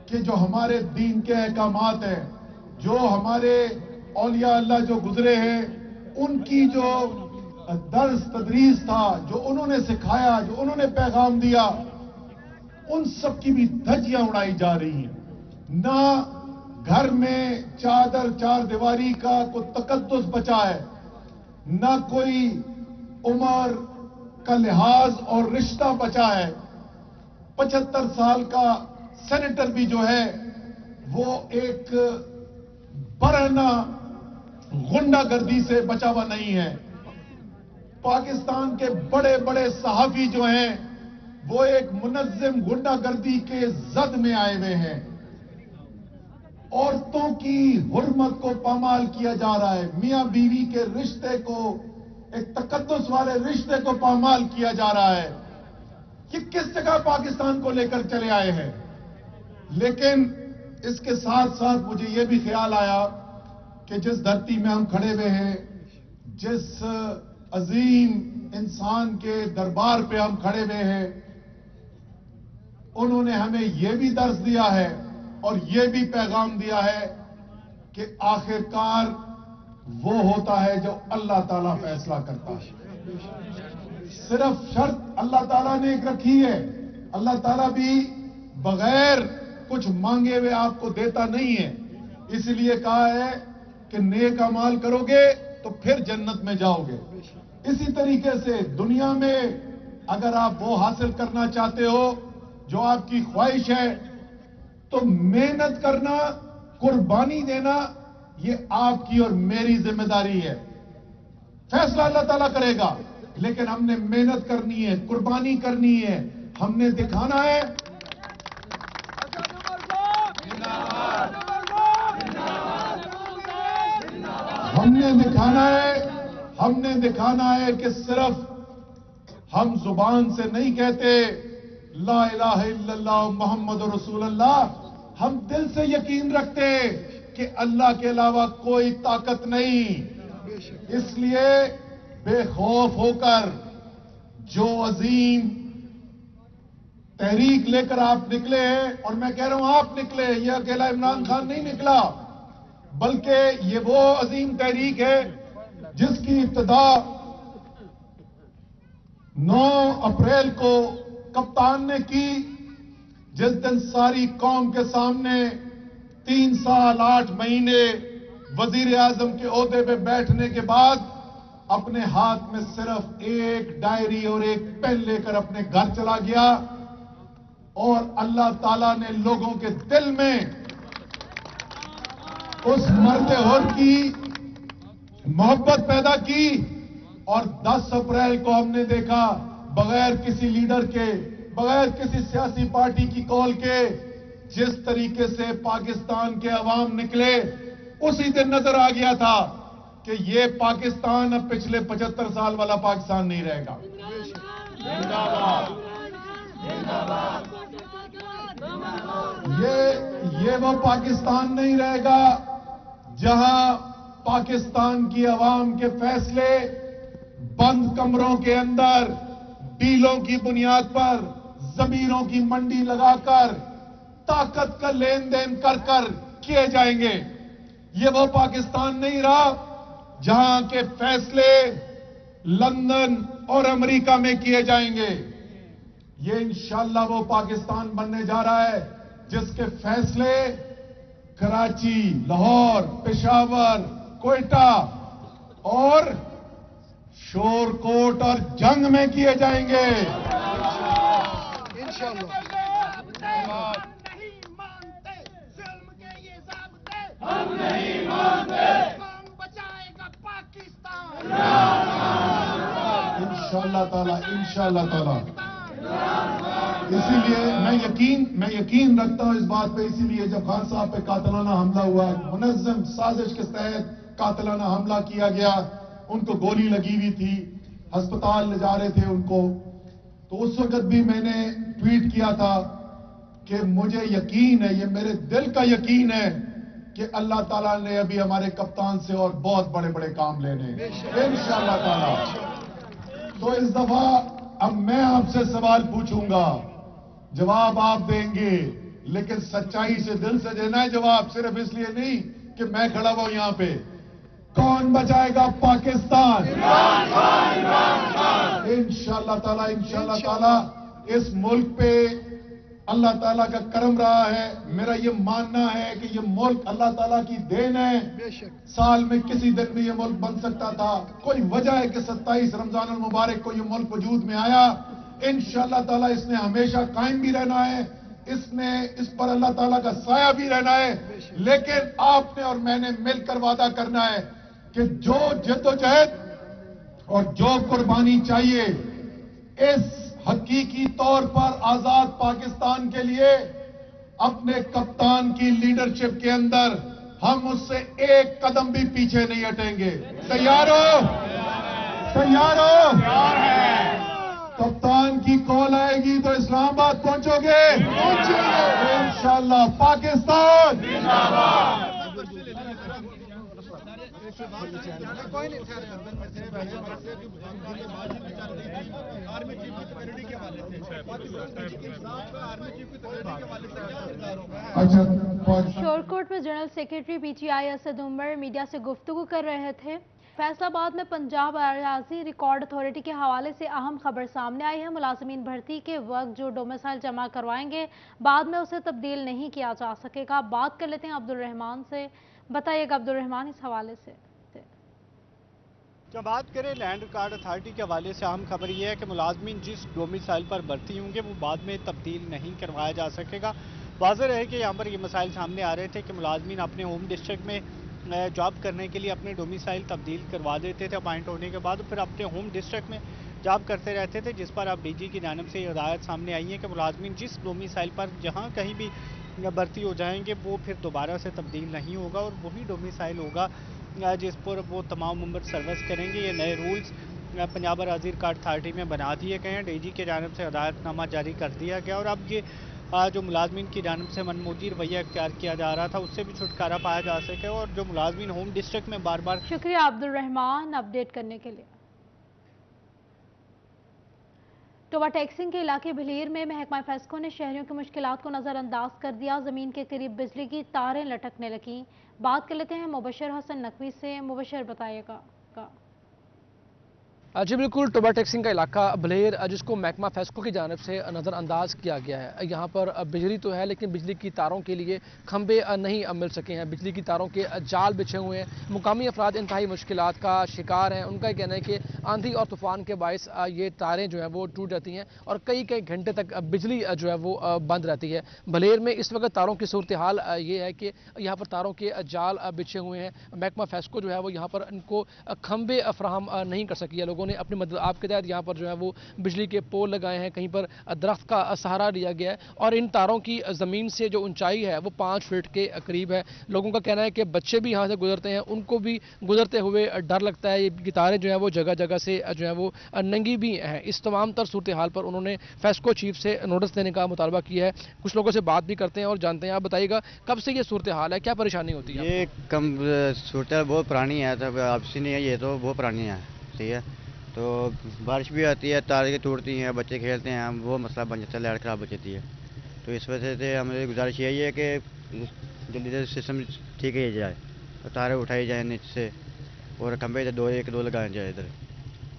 کہ جو ہمارے دین کے احکامات ہیں, جو ہمارے اولیاء اللہ جو گزرے ہیں, ان کی جو درس تدریس تھا, جو انہوں نے سکھایا, جو انہوں نے پیغام دیا, ان سب کی بھی دھجیاں اڑائی جا رہی ہیں. نہ گھر میں چادر چار دیواری کا کوئی تقدس بچا ہے, نہ کوئی عمر کا لحاظ اور رشتہ بچا ہے. 75 سال کا سینیٹر بھی جو ہے وہ ایک برہنہ غنڈہ گردی سے بچا ہوا نہیں ہے. پاکستان کے بڑے بڑے صحافی جو ہیں وہ ایک منظم غنڈہ گردی کے زد میں آئے ہوئے ہیں. عورتوں کی حرمت کو پامال کیا جا رہا ہے, میاں بیوی کے رشتے کو, ایک تقدس والے رشتے کو پامال کیا جا رہا ہے. یہ کس جگہ پاکستان کو لے کر چلے آئے ہیں. لیکن اس کے ساتھ ساتھ مجھے یہ بھی خیال آیا کہ جس دھرتی میں ہم کھڑے ہوئے ہیں, جس عظیم انسان کے دربار پہ ہم کھڑے ہوئے ہیں, انہوں نے ہمیں یہ بھی درس دیا ہے اور یہ بھی پیغام دیا ہے کہ آخرکار وہ ہوتا ہے جو اللہ تعالیٰ فیصلہ کرتا ہے. صرف شرط اللہ تعالیٰ نے ایک رکھی ہے, اللہ تعالیٰ بھی بغیر کچھ مانگے ہوئے آپ کو دیتا نہیں ہے. اس لیے کہا ہے کہ نیک اعمال کرو گے تو پھر جنت میں جاؤ گے. اسی طریقے سے دنیا میں اگر آپ وہ حاصل کرنا چاہتے ہو جو آپ کی خواہش ہے, تو محنت کرنا, قربانی دینا, یہ آپ کی اور میری ذمہ داری ہے. فیصلہ اللہ تعالیٰ کرے گا, لیکن ہم نے محنت کرنی ہے, قربانی کرنی ہے. ہم نے دکھانا ہے ہم نے دکھانا ہے کہ صرف ہم زبان سے نہیں کہتے لا الہ الا اللہ محمد رسول اللہ, ہم دل سے یقین رکھتے کہ اللہ کے علاوہ کوئی طاقت نہیں. اس لیے بے خوف ہو کر جو عظیم تحریک لے کر آپ نکلے ہیں, اور میں کہہ رہا ہوں آپ نکلے, یہ اکیلا عمران خان نہیں نکلا, بلکہ یہ وہ عظیم تحریک ہے جس کی ابتدا 9 اپریل کو کپتان نے کی, جس دن ساری قوم کے سامنے 3 سال 8 مہینے وزیر اعظم کے عہدے پہ بیٹھنے کے بعد اپنے ہاتھ میں صرف ایک ڈائری اور ایک پین لے کر اپنے گھر چلا گیا, اور اللہ تعالیٰ نے لوگوں کے دل میں اس مرد حر کی محبت پیدا کی. اور 10 اپریل کو ہم نے دیکھا بغیر کسی لیڈر کے, بغیر کسی سیاسی پارٹی کی کال کے, جس طریقے سے پاکستان کے عوام نکلے, اسی دن نظر آ گیا تھا کہ یہ پاکستان اب پچھلے 75 سال والا پاکستان نہیں رہے گا. یہ وہ پاکستان نہیں رہے گا جہاں پاکستان کی عوام کے فیصلے بند کمروں کے اندر ڈیلوں کی بنیاد پر ضمیروں کی منڈی لگا کر طاقت کا لین دین کر کر کیے جائیں گے. یہ وہ پاکستان نہیں رہا جہاں کے فیصلے لندن اور امریکہ میں کیے جائیں گے. یہ انشاءاللہ وہ پاکستان بننے جا رہا ہے جس کے فیصلے کراچی, لاہور, پشاور, کوئٹہ اور شور کوٹ اور جنگ میں کیے جائیں گے. ہم نہیں مانتے, کون بچائے گا پاکستان, انشاءاللہ تعالی. اسی لیے میں یقین رکھتا ہوں اس بات پہ. اسی لیے جب خان صاحب پہ قاتلانہ حملہ ہوا, منظم سازش کے تحت قاتلانہ حملہ کیا گیا, ان کو گولی لگی ہوئی تھی, ہسپتال لے جا رہے تھے ان کو, تو اس وقت بھی میں نے ٹویٹ کیا تھا कि मुझे यकीन है, ये मेरे दिल का यकीन है कि अल्लाह ताला ने अभी हमारे कप्तान से और बहुत बड़े बड़े काम लेने इंशाअल्लाह ताला। तो इस दफा अब मैं आपसे सवाल पूछूंगा, जवाब आप देंगे, लेकिन सच्चाई से दिल से देना है जवाब, सिर्फ इसलिए नहीं कि मैं खड़ा हुआ यहां पे। कौन बचाएगा पाकिस्तान? इंशाअल्लाह ताला इस मुल्क पे अल्लाह ताला का करम रहा है। मेरा ये मानना है कि ये मुल्क अल्लाह ताला की देन है। साल में किसी दिन भी ये मुल्क बन सकता था, कोई वजह है कि 27 रमजान अल मुबारक को ये मुल्क वजूद में आया। इंशाअल्लाह ताला इसने हमेशा कायम भी रहना है, इस पर अल्लाह ताला का साया भी रहना है। लेकिन आपने और मैंने मिलकर वादा करना है कि जो जद्दोजहद और जो कुर्बानी चाहिए इस हकीकी तौर पर आजाद पाकिस्तान के लिए अपने कप्तान की लीडरशिप के अंदर हम उससे एक कदम भी पीछे नहीं हटेंगे। तैयार हो? तैयार हो? कप्तान की कॉल आएगी तो इस्लामाबाद पहुंचोगे? इंशाअल्लाह। पाकिस्तान जिंदाबाद। शोरकोट में general secretary PTI Asad Umar media से गुफ्तगू कर रहे थे। फैसलाबाद में पंजाब अराजी रिकॉर्ड अथॉरिटी के हवाले से अहम खबर सामने आई है। मुलाजमीन भर्ती के वक्त जो डोमिसाइल जमा करवाएंगे बाद में उसे तब्दील नहीं किया जा सकेगा। बात कर लेते हैं अब्दुल रहमान से। बताइएगा अब्दुल रहमान, इस हवाले से। जब बात करें लैंड रिकॉर्ड अथॉरिटी के हवाले से अहम खबर यह है कि मुलाजमीन जिस डोमिसाइल पर भर्ती होंगे वो बाद में तब्दील नहीं करवाया जा सकेगा। वाज़ेह है कि यहाँ पर ये मसाइल सामने आ रहे थे कि मुलाजमीन अपने होम डिस्ट्रिक्ट में जॉब करने के लिए अपने डोमिसाइल तब्दील करवा देते थे अपॉइंट होने के बाद, फिर अपने होम डिस्ट्रिक्ट में जॉब करते रहते थे, जिस पर अब डीजी की जानिब से हिदायत सामने आई है कि मुलाजमीन जिस डोमिसाइल पर जहाँ कहीं भी भर्ती हो जाएंगे वो फिर दोबारा से तब्दील नहीं होगा और वही डोमिसाइल होगा जिस पर वो तमाम उम्र सर्विस करेंगे। ये नए रूल्स पंजाब अराजी रिकॉर्ड अथॉरिटी में बना दिए गए हैं। डीजी की जानिब से हिदायतनामा जारी कर दिया गया और अब ये जो मुलाजमीन की जानिब से मनमोजी रवैया इख्तियार किया जा रहा था उससे भी छुटकारा पाया जा सके और जो मुलाजमीन होम डिस्ट्रिक्ट में बार बार। शुक्रिया अब्दुल रहमान अपडेट करने के लिए। टोबा टैक्सिंग के इलाके भिलीर में महकमा फेस्को ने शहरियों की मुश्किलात को नज़रअंदाज कर दिया। ज़मीन के करीब बिजली की तारें लटकने लगीं। बात कर लेते हैं मुबशर हसन नकवी से। मुबशर बताइएगा। जी बिल्कुल, टोबा टैक्सिंग का इलाका भलेर जिसको महकमा फेस्को की जानिब से नज़रअंदाज किया गया है। यहाँ पर बिजली तो है लेकिन बिजली की तारों के लिए खंबे नहीं मिल सके हैं। बिजली की तारों के जाल बिछे हुए हैं। मुकामी अफराद इंतहाई मुश्किलात का शिकार हैं। उनका कहना है कि आंधी और तूफान के बायस ये तारें जो हैं वो टूट जाती हैं और कई कई घंटे तक बिजली जो है वो बंद रहती है। भलेर में इस वक्त तारों की सूरत हाल ये है कि यहाँ पर तारों के जाल बिछे हुए हैं। महकमा फेस्को जो है वो यहाँ पर इनको खंबे फराहम नहीं कर सकी है। लोगों ने अपनी मदद आपके तहत यहाँ पर जो है वो बिजली के पोल लगाए हैं, कहीं पर दरख्त का सहारा लिया गया है और इन तारों की ज़मीन से जो ऊंचाई है वो 5 फीट के करीब है। लोगों का कहना है कि बच्चे भी यहाँ से गुजरते हैं, उनको भी गुजरते हुए डर लगता है। ये तारें जो है वो जगह जगह से जो है वो नंगी भी हैं। इस तमाम तर सूरत हाल पर उन्होंने फेस्को चीफ से नोटिस देने का मुतालबा किया है। कुछ लोगों से बात भी करते हैं और जानते हैं। आप बताइएगा कब से ये सूरत हाल है, क्या परेशानी होती है? ये कम सूरत बहुत पुरानी है, तब आपसी नहीं है, ये तो बहुत पुरानी है। ठीक है, तो बारिश भी आती है, तारें टूटती हैं, बच्चे खेलते हैं, वो मसला बन जाता है, लाइट खराब हो जाती है। तो इस वजह से हमारी गुजारिश यही है कि जल्दी से सिस्टम ठीक किया जाए, तो तारें उठाई जाए नीचे से और खंभे एक दो लगाए जाए इधर,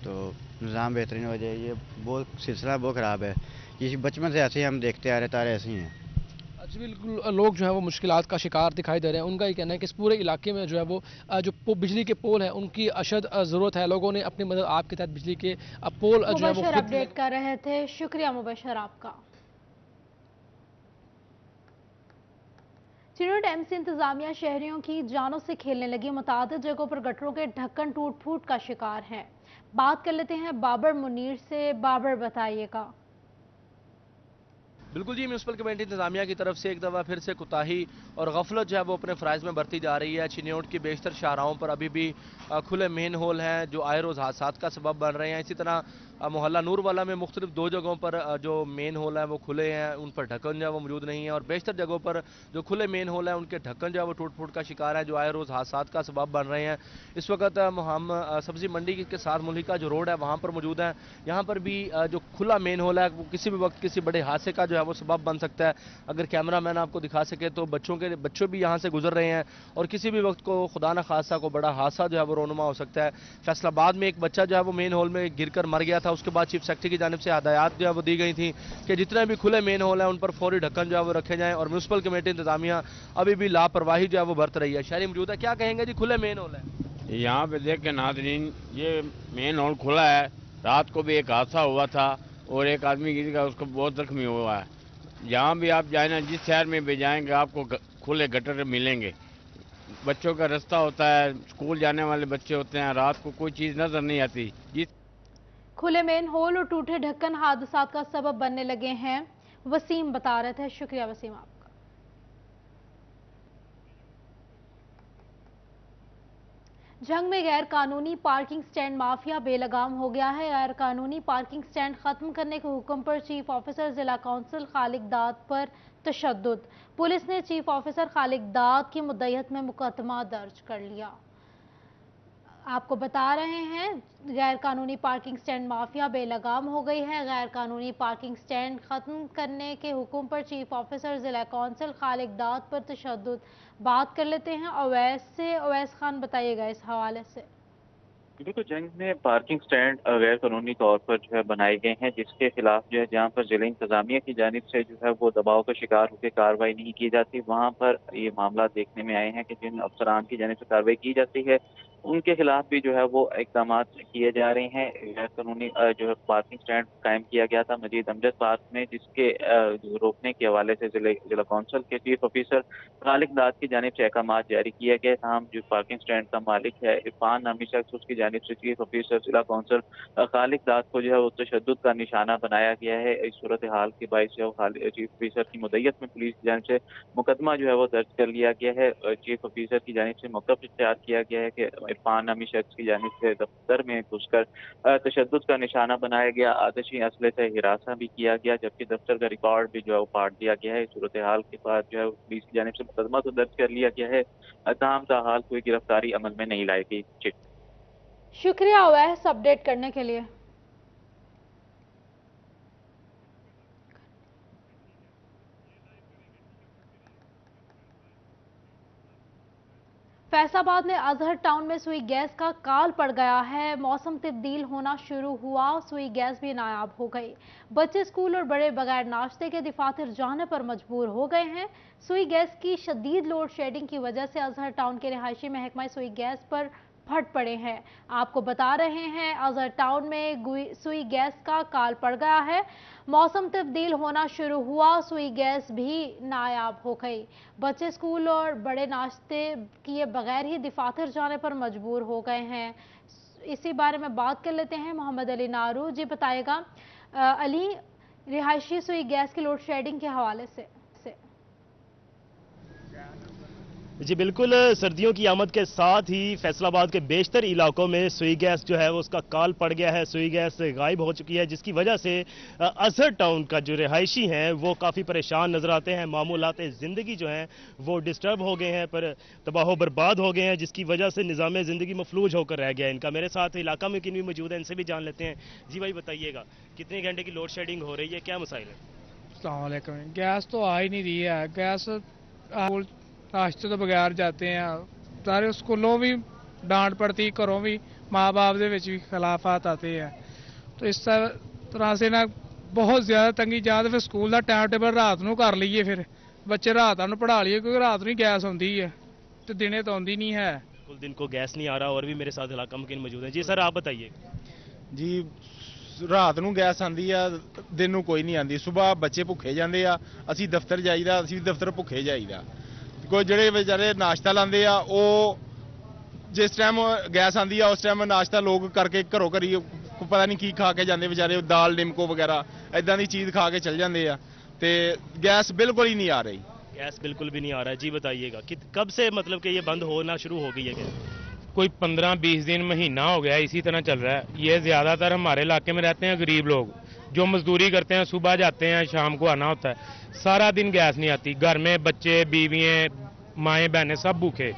तो निज़ाम बेहतरीन हो जाए। ये बहुत सिलसिला बहुत ख़राब है, ये बचपन से ऐसे ही हम देखते आ रहे, तारे ऐसे ही हैं। जी बिल्कुल, लोग जो है वो मुश्किलात का शिकार दिखाई दे रहे हैं। उनका ये कहना है कि इस पूरे इलाके में जो है वो जो बिजली के पोल हैं उनकी अशद ज़रूरत है। लोगों ने अपनी मदद आपके तहत बिजली के पोल जो है वो अपडेट कर रहे थे। शुक्रिया मुबशर आपका। चिनोट एमसी इंतजामिया शहरियों की जानों से खेलने लगी। मुतादिद जगहों पर गटरों के ढक्कन टूट फूट का शिकार हैं। बात कर लेते हैं बाबर मुनीर से। बाबर बताइएगा। बिल्कुल जी, म्यूनसिपल कमेटी इंतजामिया की तरफ से एक दफ़ा फिर से कोताही और गफलत जो है वो अपने फ़राइज़ में बरती जा रही है। चिन्योट की बेशतर शाहराहों पर अभी भी खुले मेन होल हैं जो आए रोज़ हादसात का सबब बन रहे हैं। इसी तरह मोहल्ला नूर वाला में मुख्तलिफ 2 जगहों पर जो मेन होल हैं वो खुले हैं, उन पर ढक्कन जो है वो मौजूद नहीं है, और बेशतर जगहों पर जो खुले मेन होल हैं उनके ढक्कन जो है वो टूट फूट का शिकार है, जो आए रोज़ हादसात का सबब बन रहे हैं। इस वक्त हम सब्ज़ी मंडी के साथ मुल्लिका जो रोड है वहाँ पर मौजूद हैं। यहाँ पर भी जो खुला मेन होल है वो किसी भी वक्त किसी बड़े हादसे का जो है वो सबब बन सकता है। अगर कैमरा मैन आपको दिखा सके तो बच्चों भी यहाँ से गुजर रहे हैं और किसी भी वक्त को खुदा न खासा को बड़ा हादसा जो है वो रोनुमा हो सकता है। फैसलाबाद में एक बच्चा जो है वो मेन होल में गिरकर मर गया था। उसके बाद चीफ सेक्रेटरी की जानिब से हदायत जो है वो दी गई थी कि जितने भी खुले मेन होल हैं उन पर फौरी ढक्कन जो है वो रखे जाएं, और म्यूनसिपल कमेटी इंतजामिया अभी भी लापरवाही जो है वो बरत रही है। शहरी मौजूद है, क्या कहेंगे जी? खुले मेन होल है यहाँ पे देख के नाज़रीन, ये मेन होल खुला है। रात को भी एक हादसा हुआ था और एक आदमी गिर गया, उसको बहुत जख्मी हुआ है। जहाँ भी आप जाए ना, जिस शहर में भी जाएंगे आपको खुले गटर मिलेंगे। बच्चों का रास्ता होता है, स्कूल जाने वाले बच्चे होते हैं, रात को कोई चीज़ नजर नहीं आती। खुले मेन होल और टूटे ढक्कन हादसात का सबब बनने लगे हैं, वसीम बता रहे थे। शुक्रिया वसीम आपका। जंग में गैर कानूनी पार्किंग स्टैंड माफिया बेलगाम हो गया है। गैर कानूनी पार्किंग स्टैंड खत्म करने के हुक्म पर चीफ ऑफिसर जिला काउंसिल खालिक दाद पर तशद्दुद। पुलिस ने चीफ ऑफिसर खालिक दाद की मुद्दत में मुकदमा दर्ज कर लिया। आपको बता रहे हैं गैर कानूनी पार्किंग स्टैंड माफिया बेलगाम हो गई है। गैर कानूनी पार्किंग स्टैंड खत्म करने के हुक्म पर चीफ ऑफिसर जिला काउंसिल खालिक दाद पर तशद्दुद। बात कर लेते हैं अवैस से। अवैस खान, बताइएगा इस हवाले से। बिल्कुल, जंग में पार्किंग स्टैंड गैर कानूनी तौर पर जो है बनाए गए हैं, जिसके खिलाफ जो है जहाँ पर जिला इंतजामिया की जानिब से जो है वो दबाव का शिकार होकर कार्रवाई नहीं की जाती, वहाँ पर ये मामला देखने में आए हैं कि जिन अफसरान की जानिब से कार्रवाई की जाती है उनके खिलाफ भी जो है वो इक़दाम किए जा रहे हैं। गैर कानूनी जो है पार्किंग स्टैंड कायम किया गया था मजीद अमजद पार्क में, जिसके रोकने के हवाले से जिला काउंसिल के चीफ ऑफिसर खालिक दाद की जानिब से अहकाम जारी किया गया। तमाम जो पार्किंग स्टैंड का मालिक है इरफान नामी शख्स, उसकी जानिब से चीफ ऑफिसर जिला काउंसिल खालिक दाद को जो है वो तशद्दुद का निशाना बनाया गया है। इस सूरत हाल के बायस जो चीफ ऑफिसर की मुद्दत में पुलिस की जानिब से मुकदमा जो है वो दर्ज कर लिया गया है। चीफ ऑफिसर की जानिब से मौक़िफ़ इख्तियार किया गया है कि इरफान नामी शख्स की जानिब से दफ्तर में घुसकर तशद्दुद का निशाना बनाया गया, आतिशी असले से हिरासा भी किया गया, जबकि दफ्तर का रिकॉर्ड भी जो है वो पाट दिया गया है। सूरत हाल के बाद जो है पुलिस की जानिब से मुकदमा तो दर्ज कर लिया गया है, ताहम कोई गिरफ्तारी अमल में नहीं लाई गई। शुक्रिया अवैस अपडेट करने के लिए। फैसलाबाद में अजहर टाउन में सुई गैस का काल पड़ गया है। मौसम तब्दील होना शुरू हुआ, सुई गैस भी नायाब हो गई। बच्चे स्कूल और बड़े बगैर नाश्ते के दफातर जाने पर मजबूर हो गए हैं। सुई गैस की शदीद लोड शेडिंग की वजह से अजहर टाउन के रिहायशी महकमा सुई गैस पर फट पड़े हैं। आपको बता रहे हैं अजहर टाउन में सुई गैस का काल पड़ गया है। मौसम तब्दील होना शुरू हुआ, सुई गैस भी नायाब हो गई। बच्चे स्कूल और बड़े नाश्ते किए बगैर ही दफातर जाने पर मजबूर हो गए हैं। इसी बारे में बात कर लेते हैं मोहम्मद अली नारू जी, बताएगा अली रिहायशी सुई गैस की लोड शेडिंग के हवाले से। जी बिल्कुल, सर्दियों की आमद के साथ ही फैसलाबाद के बेशतर इलाकों में सुई गैस जो है वो उसका काल पड़ गया है। सुई गैस गायब हो चुकी है, जिसकी वजह से अजहर टाउन का जो रिहायशी हैं वो काफ़ी परेशान नजर आते हैं। मामूलात ज़िंदगी जो हैं वो डिस्टर्ब हो गए हैं, पर तबाह बर्बाद हो गए हैं, जिसकी वजह से निज़ाम ज़िंदगी मफलूज होकर रह गया है इनका। मेरे साथ इलाका में किन भी मौजूद है, इनसे भी जान लेते हैं। जी भाई बताइएगा, कितने घंटे की लोड शेडिंग हो रही है, क्या मसाइल है? अस्सलाम वालेकुम। गैस तो आ ही नहीं रही है। गैस नाश्ते तो बगैर जाते हैं, सारे स्कूलों भी डांट पड़ती, घरों भी माँ बाप के भी खिलाफात आते हैं। तो इस तरह से ना बहुत ज़्यादा तंगी जा, तो फिर स्कूल का टाइम टेबल रात को कर लीए, फिर बच्चे रात को पढ़ा लिए, क्योंकि रात को गैस आती है तो दिने तो आती नहीं है। कुल दिन को गैस नहीं आ रहा। और भी मेरे साथ इलाका मुकीन मौजूद है। जी सर आप बताइए। जी रात ਨੂੰ ਗੈਸ ਆਂਦੀ ਆ, ਦਿਨ ਨੂੰ ਕੋਈ ਨਹੀਂ ਆਂਦੀ। ਸਵੇਰ ਬੱਚੇ ਭੁੱਖੇ ਜਾਂਦੇ ਆ, ਅਸੀਂ ਦਫ਼ਤਰ ਜਾਈਦਾ, ਅਸੀਂ ਦਫ਼ਤਰ ਭੁੱਖੇ ਜਾਈਦਾ। ਕੋਈ ਜਿਹੜੇ ਵਿਚਾਰੇ ਨਾਸ਼ਤਾ ਲਾਉਂਦੇ ਆ, ਉਹ ਜਿਸ ਟਾਈਮ ਗੈਸ ਆਂਦੀ ਆ ਉਸ ਟਾਈਮ ਨਾਸ਼ਤਾ ਲੋਕ ਕਰਕੇ ਘਰੋਂ ਘਰੀ ਪਤਾ ਨਹੀਂ ਕੀ ਖਾ ਕੇ ਜਾਂਦੇ ਵਿਚਾਰੇ, ਦਾਲ ਨਿੰਮਕੋ ਵਗੈਰਾ ਇਦਾਂ ਦੀ ਚੀਜ਼ ਖਾ ਕੇ ਚੱਲ ਜਾਂਦੇ ਆ। ਤੇ ਗੈਸ ਬਿਲਕੁਲ ਹੀ ਨਹੀਂ ਆ ਰਹੀ। गैस बिल्कुल भी नहीं आ रहा है जी, बताइएगा कि कब से मतलब कि ये बंद होना शुरू हो गई है गैस? कोई 15-20 दिन महीना हो गया इसी तरह चल रहा है। ये ज़्यादातर हमारे इलाके में रहते हैं गरीब लोग जो मजदूरी करते हैं, सुबह जाते हैं शाम को आना होता है, सारा दिन गैस नहीं आती। घर में बच्चे बीवियाँ माएँ बहनें सब भूखे।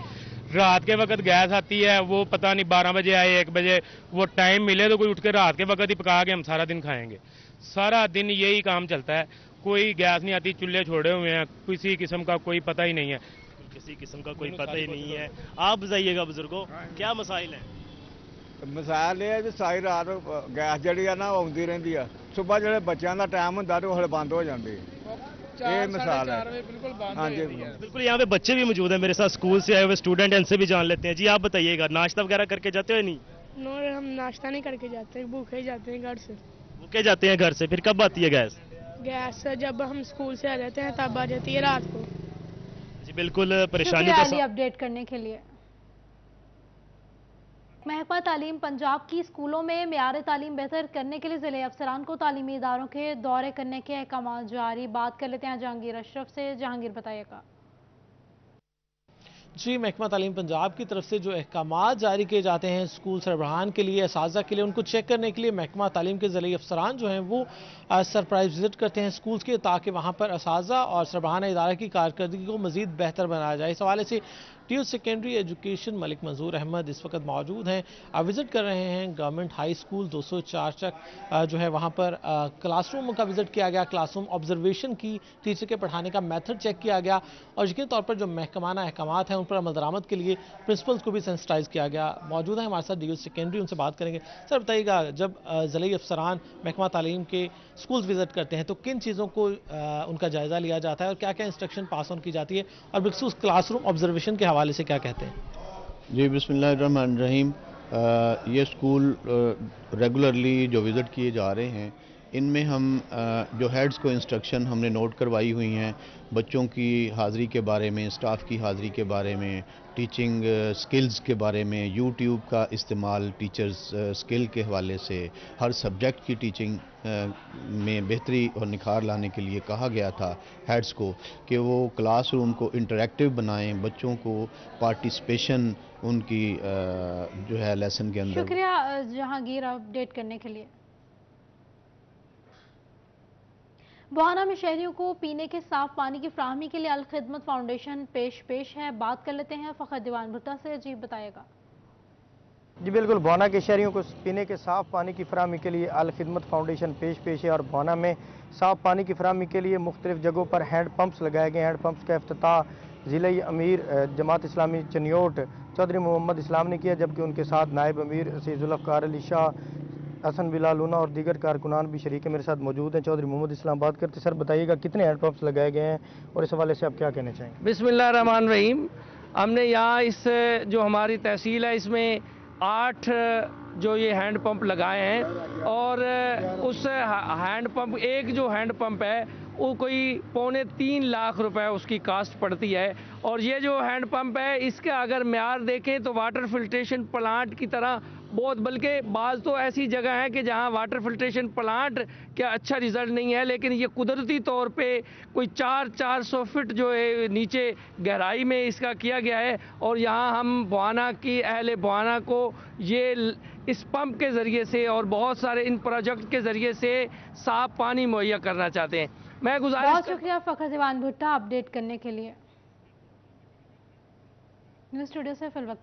रात के वक्त गैस आती है, वो पता नहीं 12 बजे आए 1 बजे, वो टाइम मिले तो कोई उठ के रात के वक्त ही पका के हम सारा दिन खाएंगे। सारा दिन यही काम चलता है, कोई गैस नहीं आती, चूल्हे छोड़े हुए हैं, किसी किस्म का कोई पता ही नहीं है, किसी किस्म का कोई पता ही नहीं है। आप बताइएगा बुजुर्गों, क्या मसाइल है? ਮਸਾਇਲ ਇਹ ਹੈ ਵੀ ਸਾਰੀ ਰਾਤ ਗੈਸ ਜਿਹੜੀ ਆ ਨਾ ਆਉਂਦੀ ਰਹਿੰਦੀ ਆ, ਸਵੇਰ ਜਿਹੜੇ ਬੱਚਿਆਂ ਦਾ ਟਾਈਮ ਹੁੰਦਾ ਤੇ ਉਹ ਹਲੇ ਬੰਦ ਹੋ ਜਾਂਦੀ ਹੈ। ਇਹ ਮਿਸਾਲ ਹੈ। हाँ जी, बिल्कुल। यहाँ पे बच्चे भी मौजूद हैं मेरे साथ, स्कूल से आए हुए स्टूडेंट, इनसे भी जान लेते हैं। जी आप बताइएगा, नाश्ता वगैरह करके जाते हो नहीं? नो, हम नाश्ता नहीं करके जाते, भूखे ही जाते हैं घर से। भूखे जाते हैं घर से, फिर कब आती है गैस? गैस जब हम स्कूल से आ जाते हैं तब आ जाती है रात को। जी बिल्कुल, परेशानी शुक्रिया अपडेट करने के लिए। महकमा तालीम पंजाब की स्कूलों में मेयार तालीम बेहतर करने के लिए ज़िले अफसरान को तालीमी इदारों के दौरे करने के अहकाम जारी। बात कर लेते हैं जहांगीर अशरफ से। जहांगीर बताइएगा। जी, महकमा तालीम पंजाब की तरफ से जो अहकामात जारी किए जाते हैं स्कूल सरबराहान के लिए, असातिज़ा के लिए, उनको चेक करने के लिए महकमा तालीम के ज़िले अफसरान जो हैं वो सरप्राइज विजिट करते हैं स्कूल्स के, ताकि वहाँ पर असातिज़ा और सरबराहाना इदारे की कारकर्दगी को मज़ीद बेहतर बनाया जाए। इस हवाले से टीयू सेकेंडरी एजुकेशन मलिक मंजूर अहमद इस वक्त मौजूद हैं, विज़िट कर रहे हैं गवर्नमेंट हाई स्कूल 204 तक जो है वहाँ पर क्लासरूम का विज़िट किया गया, क्लासरूम ऑब्जर्वेशन की, टीचर के पढ़ाने का मेथड चेक किया गया और यकीनी तौर पर जो महकमाना अहकामात हैं उन पर अमल दरामद के लिए प्रिंसिपल्स को भी सेंसिटाइज किया गया। मौजूद है हमारे साथ टीयू सेकेंडरी, उनसे बात करेंगे। सर बताइएगा, जब ज़िले अफसरान महकमा तालीम के स्कूल्स विज़िट करते हैं तो किन चीज़ों को उनका जायज़ा लिया जाता है और क्या क्या इंस्ट्रक्शन पास ऑन की जाती है, और बिखसूस क्लासरूम ऑब्जर्वेशन के हवाले से क्या कहते हैं? जी बिस्मिल्लाहिर्रहमानिर्रहीम। ये स्कूल रेगुलरली जो विज़िट किए जा रहे हैं, इनमें हम जो हेड्स को इंस्ट्रक्शन हमने नोट करवाई हुई हैं बच्चों की हाज़िरी के बारे में, स्टाफ की हाज़िरी के बारे में, टीचिंग स्किल्स के बारे में, यूट्यूब का इस्तेमाल टीचर्स स्किल के हवाले से, हर सब्जेक्ट की टीचिंग में बेहतरी और निखार लाने के लिए कहा गया था हेड्स को कि वो क्लासरूम को इंटरेक्टिव बनाएं, बच्चों को पार्टिसिपेशन उनकी जो है लेसन के अंदर। शुक्रिया जहांगीर अपडेट करने के लिए। बुहाना में शहरियों को पीने के साफ पानी की फराहमी के लिए अल खिदमत फाउंडेशन पेश है। बात कर लेते हैं फ़खर दीवान भुट्टा से। जी बताइएगा। जी बिल्कुल, बुहाना के शहरियों को पीने के साफ पानी की फराहमी के लिए अल खिदमत फाउंडेशन पेश है और बुहाना में साफ पानी की फराहमी के लिए मुख्तलिफ जगहों पर हैंड पंप्स लगाए गए। हैंड पंप्स का इफ्तिताह ज़िले अमीर जमात इस्लामी चनियोट चौधरी मोहम्मद इस्लाम ने किया, जबकि उनके साथ नायब अमीर ज़ुल्फ़िकार अली शाह, हसन बिलाल लूना और दीगर कारकुनान भी शरीक मेरे साथ मौजूद हैं। चौधरी मोहम्मद इस्लाम बात करते। सर बताइएगा, कितने हैंड पंप्स लगाए गए हैं और इस हवाले से आप क्या कहना चाहेंगे? बिस्मिल्लाहिर्रहमानिर्रहीम। हमने यहाँ इस जो हमारी तहसील है इसमें 8 जो ये हैंड पंप लगाए हैं और उस हैंड पंप, एक जो हैंड पंप है वो कोई 2.25 लाख रुपए उसकी कास्ट पड़ती है। और ये जो हैंड पंप है इसका अगर म्यार देखें तो वाटर फिल्ट्रेशन प्लांट की तरह बहुत, बल्कि बाज़ तो ऐसी जगह है कि जहां वाटर फिल्ट्रेशन प्लांट का अच्छा रिज़ल्ट नहीं है, लेकिन ये कुदरती तौर पे कोई 400 फीट जो है नीचे गहराई में इसका किया गया है। और यहाँ हम बुहाना की अहले बुहाना को ये इस पंप के ज़रिए से और बहुत सारे इन प्रोजेक्ट के ज़रिए से साफ पानी मुहैया करना चाहते हैं। मैं गुजारिश बहुत शुक्रिया फ़खर दीवान भुट्टा अपडेट करने के लिए। न्यूज़ स्टूडियो से फिल वक्त